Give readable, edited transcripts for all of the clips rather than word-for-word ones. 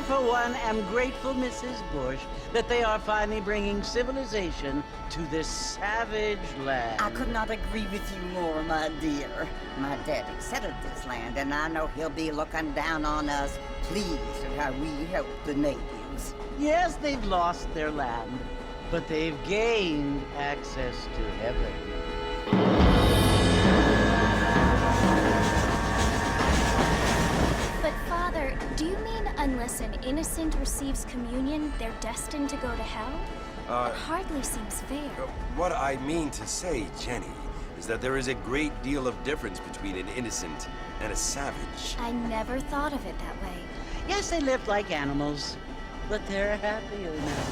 for one, am grateful, Mrs. Bush, that they are finally bringing civilization to this savage land. I could not agree with you more, my dear. My daddy settled this land, and I know he'll be looking down on us, pleased at how we help the natives. Yes, they've lost their land, but they've gained access to heaven. But Father, do you mean unless an innocent receives communion, they're destined to go to hell? That hardly seems fair. What I mean to say, Jenny, is that there is a great deal of difference between an innocent and a savage. I never thought of it that way. Yes, they lived like animals, but they're happier now.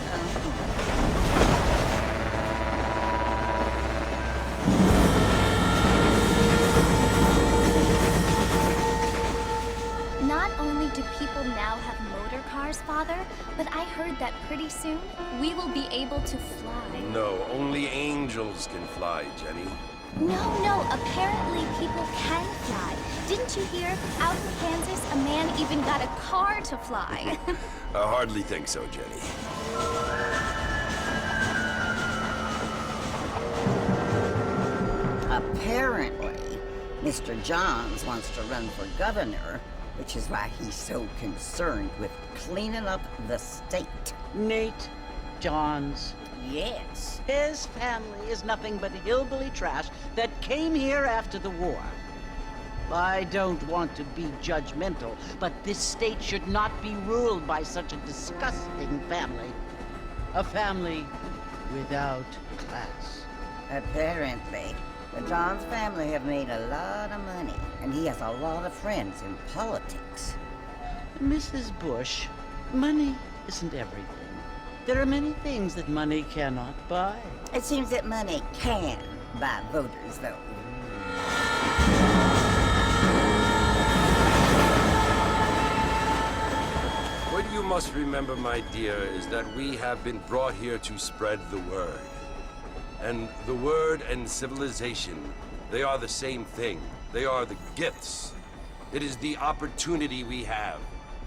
Not only do people now have motor cars, Father, but I heard that pretty soon we will be able to fly. No, only angels can fly, Jenny. No, apparently people can fly. Didn't you hear? Out in Kansas, a man even got a car to fly. I hardly think so, Jenny. Apparently, Mr. Johns wants to run for governor, which is why he's so concerned with cleaning up the state. Nate Johns. Yes. His family is nothing but hillbilly trash that came here after the war. I don't want to be judgmental, but this state should not be ruled by such a disgusting family. A family without class. Apparently, the Johns family have made a lot of money, and he has a lot of friends in politics. Mrs. Bush, money isn't everything. There are many things that money cannot buy. It seems that money can buy voters, though. What you must remember, my dear, is that we have been brought here to spread the word. And the word and civilization, they are the same thing. They are the gifts. It is the opportunity we have,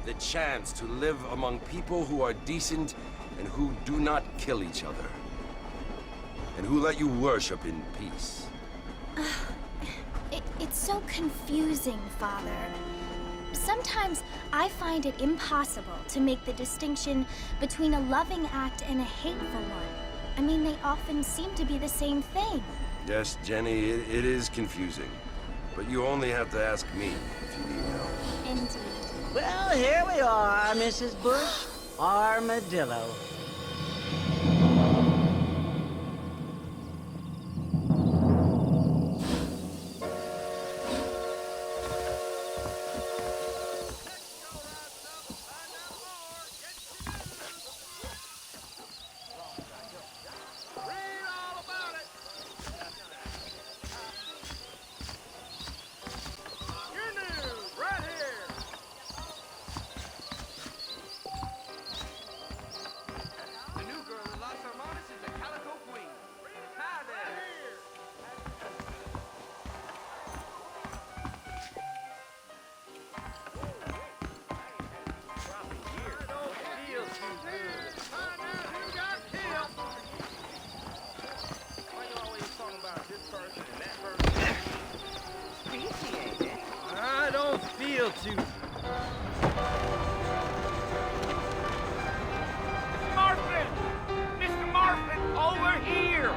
the chance to live among people who are decent and who do not kill each other, and who let you worship in peace. It's so confusing, Father. Sometimes I find it impossible to make the distinction between a loving act and a hateful one. I mean, they often seem to be the same thing. Yes, Jenny, it is confusing. But you only have to ask me if you need help. Indeed. Well, here we are, Mrs. Bush. Armadillo. I don't feel too... Marvin! Mr. Marvin, over here!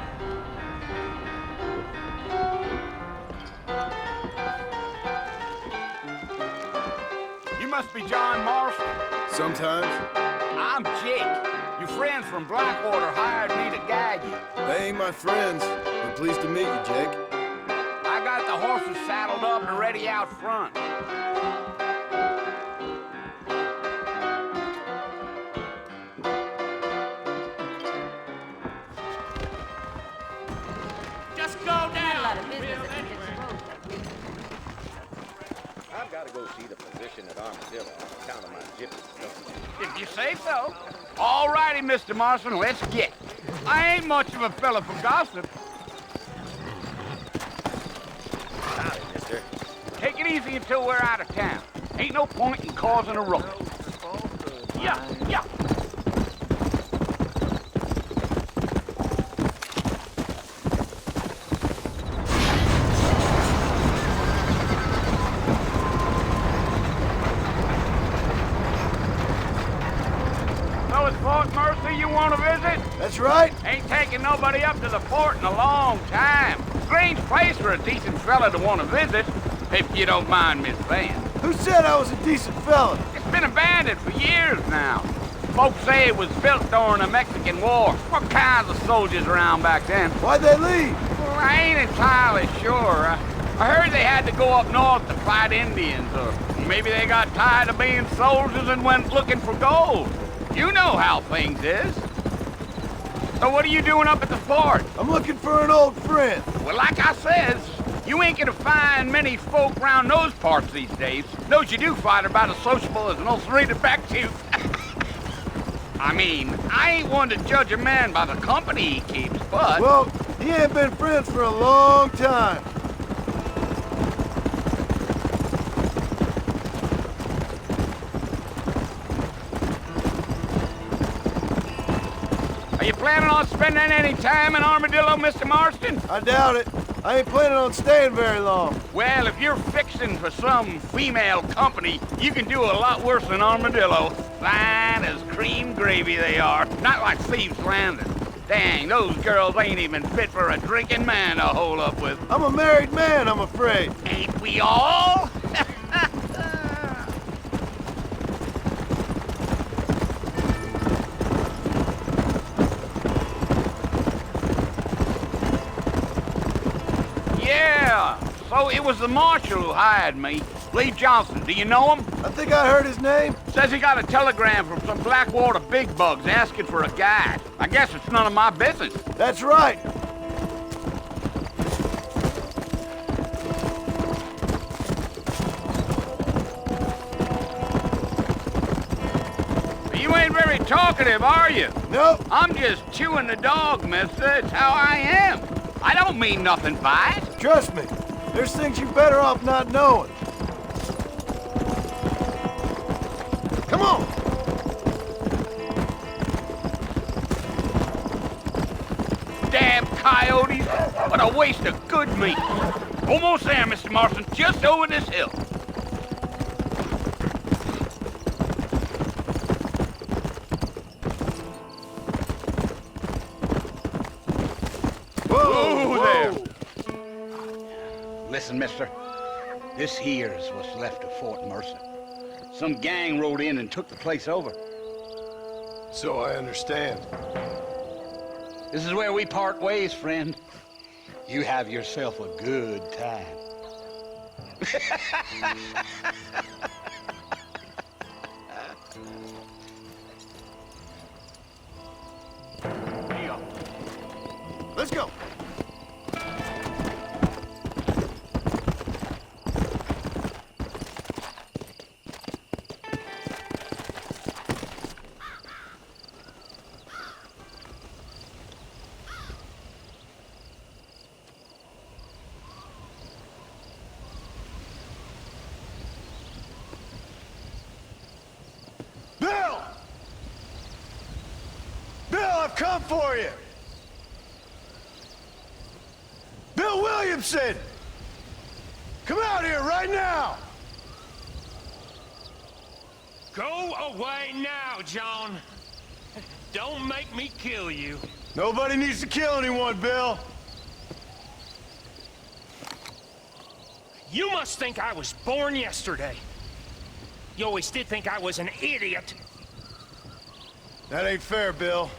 You must be John Marston. Sometimes. I'm Jake. Your friends from Blackwater hired me to guide you. They ain't my friends. I'm pleased to meet you, Jake. I got the horses saddled up and ready out front. Just go down. I've got to go see the physician at Armadillo on account of my gypsy stuff. If you say so. All righty, Mr. Marston, let's get. I ain't much of a fella for gossip. Howdy, mister. Take it easy until we're out of town. Ain't no point in causing a ruckus. Yeah. So it's Fort Mercy you want to visit? That's right. Ain't taking nobody up to the fort in a long time. Strange place for a decent fella to want to visit, if you don't mind Miss Van. Who said I was a decent fella? It's been abandoned for years now. Folks say it was built during the Mexican War. What kinds of soldiers around back then? Why'd they leave? Well, I ain't entirely sure. I heard they had to go up north to fight Indians, or maybe they got tired of being soldiers and went looking for gold. You know how things is. So what are you doing up at the fort? I'm looking for an old friend. Well, like I says, you ain't gonna find many folk around those parts these days. Those you do find are about as sociable as an ulcerated back tooth. I mean, I ain't one to judge a man by the company he keeps, but... Well, he ain't been friends for a long time. Are you planning on spending any time in Armadillo, Mr. Marston? I doubt it. I ain't planning on staying very long. Well, if you're fixing for some female company, you can do a lot worse than Armadillo. Fine as cream gravy they are. Not like Thieves Landing. Dang, those girls ain't even fit for a drinking man to hole up with. I'm a married man, I'm afraid. Ain't we all? Yeah, so it was the marshal who hired me. Lee Johnson, do you know him? I think I heard his name. Says he got a telegram from some Blackwater big bugs asking for a guide. I guess it's none of my business. That's right. You ain't very talkative, are you? Nope. I'm just chewing the dog, mister. It's how I am. I don't mean nothing by it. Trust me. There's things you're better off not knowing. Come on. Damn coyotes. What a waste of good meat. Almost there, Mr. Marston. Just over this hill. Whoa there. Listen, mister. This here's what's left of Fort Mercer. Some gang rode in and took the place over. So I understand. This is where we part ways, friend. You have yourself a good time. Let's go. Bill! Bill, I've come for you! Bill Williamson! Come out here right now! Go away now, John. Don't make me kill you. Nobody needs to kill anyone, Bill. You must think I was born yesterday. You always did think I was an idiot. That ain't fair, Bill.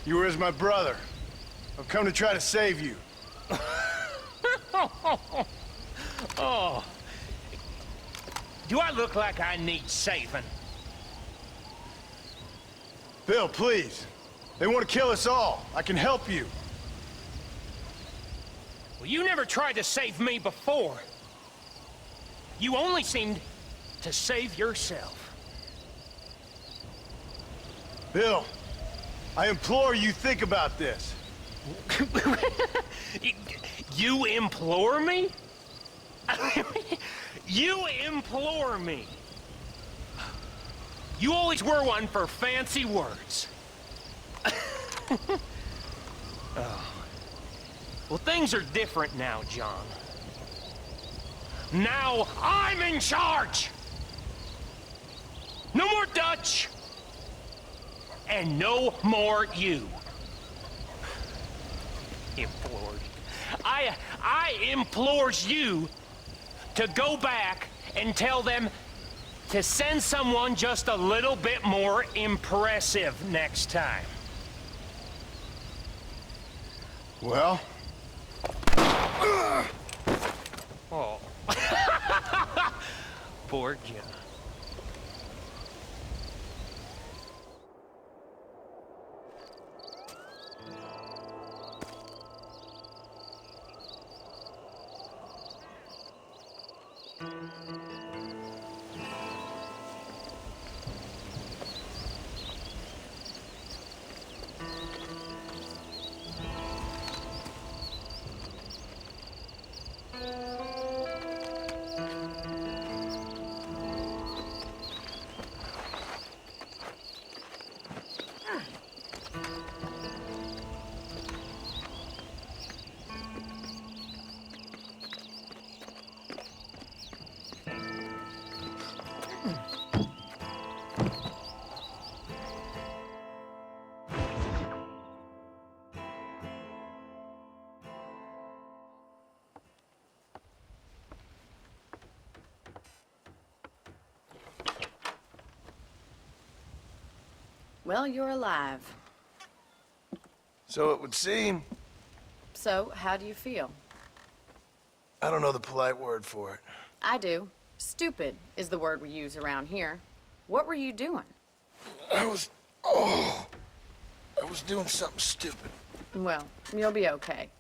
You were as my brother. I've come to try to save you. Oh. Do I look like I need saving? Bill, please. They want to kill us all. I can help you. Well, you never tried to save me before. You only seemed to save yourself. Bill, I implore you think about this. You implore me? You implore me? You always were one for fancy words. Oh. Well, things are different now, John. Now I'm in charge! No more Dutch! And no more you. Implored. I implores you to go back and tell them to send someone just a little bit more impressive next time. Well? Oh. Poor John. Well, you're alive. So it would seem. So, how do you feel? I don't know the polite word for it. I do. Stupid is the word we use around here. What were you doing? I was doing something stupid. Well, you'll be okay.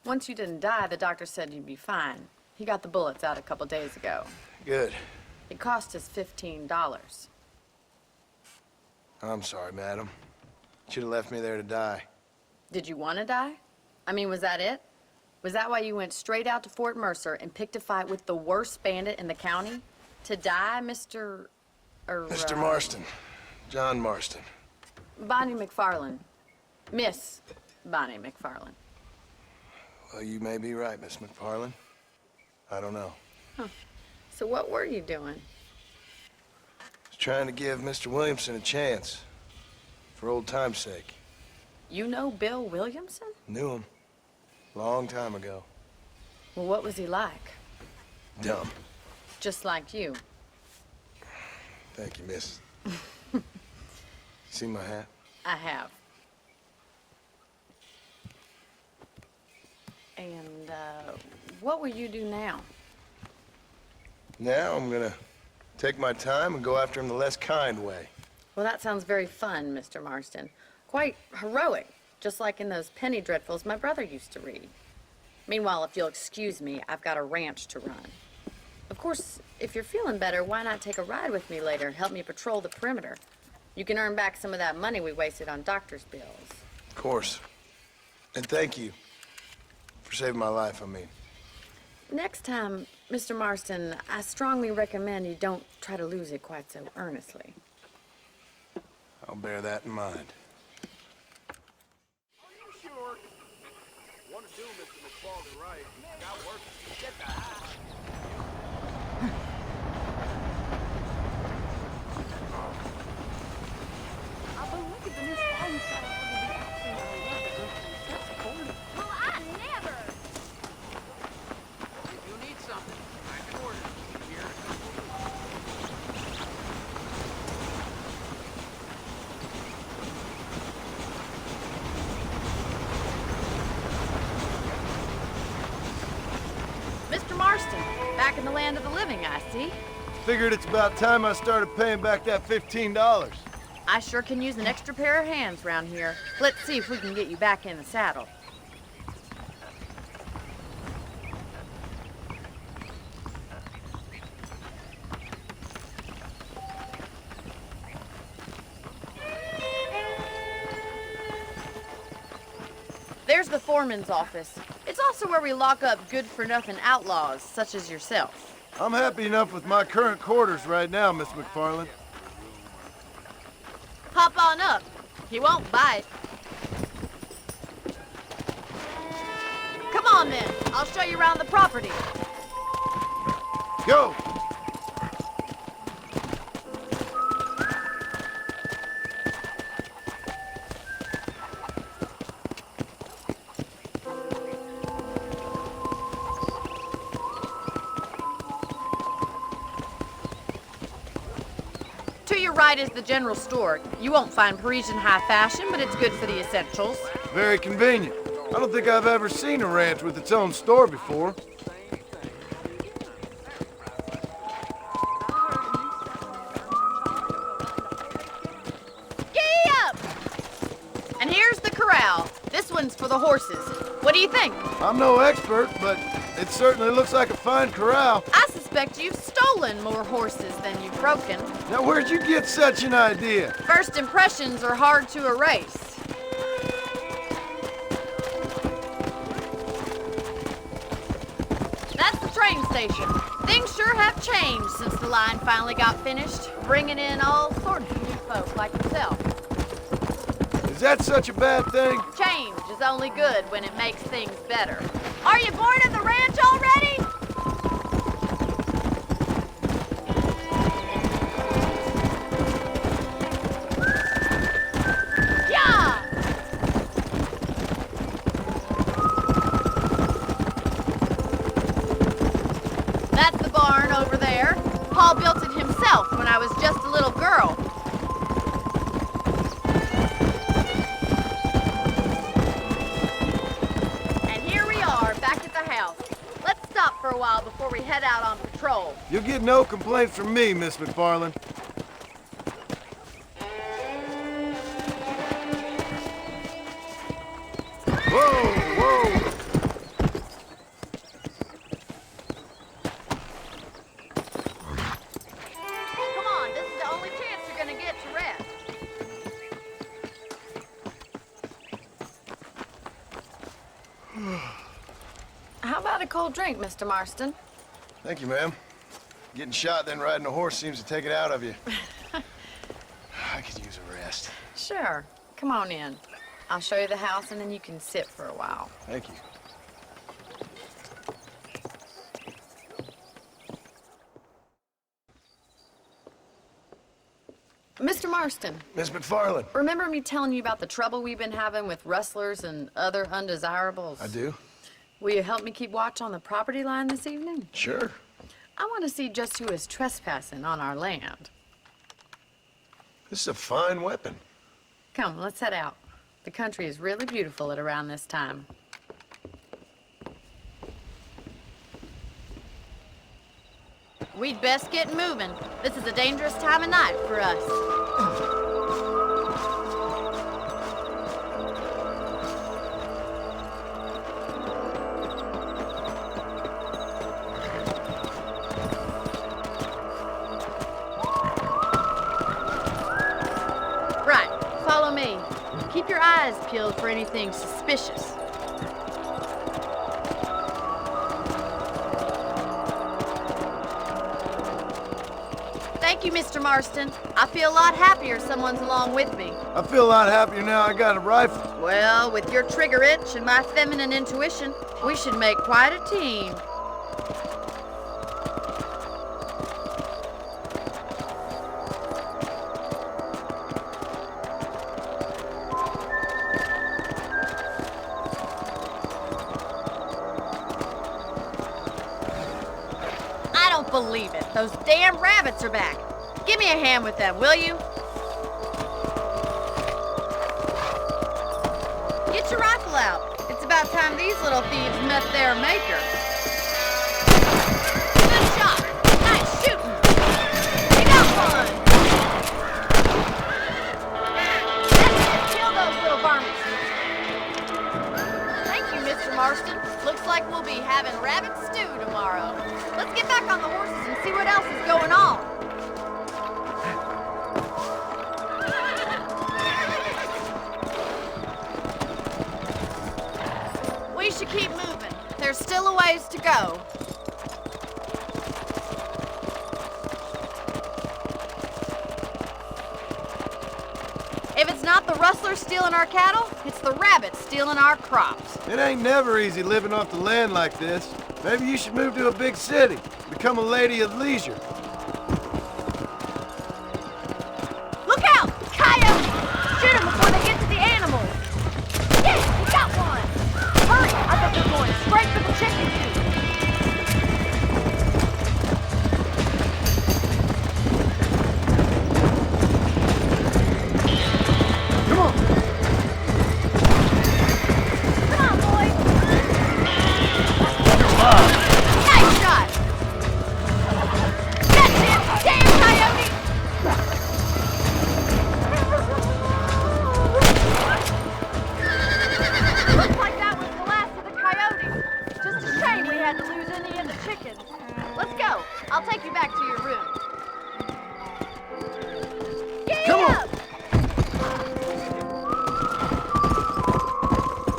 Once you didn't die, the doctor said you'd be fine. He got the bullets out a couple days ago. Good. It cost us $15. I'm sorry, madam. Should have left me there to die. Did you want to die? I mean, was that it? Was that why you went straight out to Fort Mercer and picked a fight with the worst bandit in the county? To die, Mr. Mr. Marston. John Marston. Bonnie McFarlane. Miss Bonnie McFarlane. Well, you may be right, Miss McFarlane. I don't know. Huh. So what were you doing? Trying to give Mr. Williamson a chance. For old time's sake. You know Bill Williamson? Knew him. Long time ago. Well, what was he like? Dumb. Just like you. Thank you, miss. See my hat? I have. And, what will you do now? Now I'm gonna take my time and go after him the less kind way. Well, that sounds very fun, Mr. Marston. Quite heroic, just like in those penny dreadfuls my brother used to read. Meanwhile, if you'll excuse me, I've got a ranch to run. Of course, if you're feeling better, why not take a ride with me later and help me patrol the perimeter? You can earn back some of that money we wasted on doctor's bills. Of course. And thank you for saving my life, I mean. Next time, Mr. Marston, I strongly recommend you don't try to lose it quite so earnestly. I'll bear that in mind. Are you sure? Want to do Mr. McFarlane right. Got work. Get the high. Well, I never. If you need something, I can order it here. Mr. Marston, back in the land of the living, I see. Figured it's about time I started paying back that $15. I sure can use an extra pair of hands round here. Let's see if we can get you back in the saddle. There's the foreman's office. It's also where we lock up good-for-nothing outlaws, such as yourself. I'm happy enough with my current quarters right now, Miss McFarlane. Hop on up. He won't bite. Come on then. I'll show you around the property. Go! To your right is the general store. You won't find Parisian high fashion, but it's good for the essentials. Very convenient. I don't think I've ever seen a ranch with its own store before. Giddy up! And here's the corral. This one's for the horses. What do you think? I'm no expert, but it certainly looks like a fine corral. I suspect you've stolen more horses than you've broken. Now, where'd you get such an idea? First impressions are hard to erase. That's the train station. Things sure have changed since the line finally got finished, bringing in all sorts of new folk like yourself. Is that such a bad thing? Change is only good when it makes things better. Are you bored of the ranch already? Yeah! That's the barn over there. Paul built it himself when I was just a little girl. For a while before we head out on patrol. You'll get no complaints from me, Miss McFarland. Whoa, whoa! Come on, this is the only chance you're gonna get to rest. How about a cold drink, Mr. Marston? Thank you, ma'am. Getting shot, then riding a horse seems to take it out of you. I could use a rest. Sure. Come on in. I'll show you the house and then you can sit for a while. Thank you. Mr. Marston, Miss McFarland. remember me telling you about the trouble we've been having with rustlers and other undesirables? I do? Will you help me keep watch on the property line this evening? Sure. I want to see just who is trespassing on our land. This is a fine weapon. Come, let's head out. The country is really beautiful at around this time. We'd best get moving. This is a dangerous time of night for us. Right, follow me. Keep your eyes peeled for anything suspicious. Thank you, Mr. Marston. I feel a lot happier someone's along with me. I feel a lot happier now I got a rifle. Well, with your trigger itch and my feminine intuition, we should make quite a team. I don't believe it. Those damn rabbits are back. Give me a hand with them, will you? Get your rifle out. It's about time these little thieves met their maker. Good shot. Nice shooting. You got one. That's it. Kill those little varmints. Thank you, Mr. Marston. Looks like we'll be having rabbit stew tomorrow. Let's get back on the horses and see what else is going on. We should keep moving. There's still a ways to go. If it's not the rustlers stealing our cattle, it's the rabbits stealing our crops. It ain't never easy living off the land like this. Maybe you should move to a big city, become a lady of leisure. Look out! Coyotes! Shoot them before they get to the animals! Yes, we got one! Hurry! I thought they were going straight for the chicken coop. Come on! Come on, boys! Nice shot! That's it! Damn coyote! Looks like that was the last of the coyotes. Just a shame we had to lose any of the chickens. Let's go. I'll take you back to your room. Come on!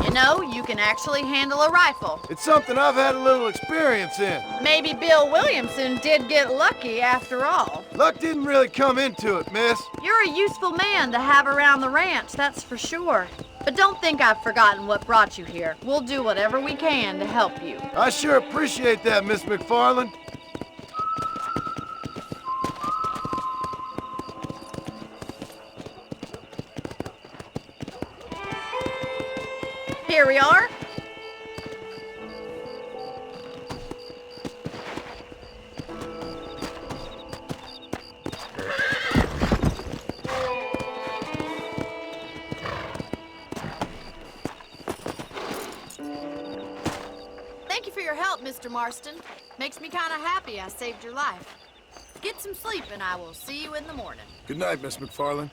You know, you can actually handle a rifle. It's something I've had a little experience in. Maybe Bill Williamson did get lucky after all. Luck didn't really come into it, miss. You're a useful man to have around the ranch, that's for sure. But don't think I've forgotten what brought you here. We'll do whatever we can to help you. I sure appreciate that, Miss McFarland. Here we are. Thank you for your help, Mr. Marston. Makes me kind of happy I saved your life. Get some sleep and I will see you in the morning. Good night, Miss McFarland.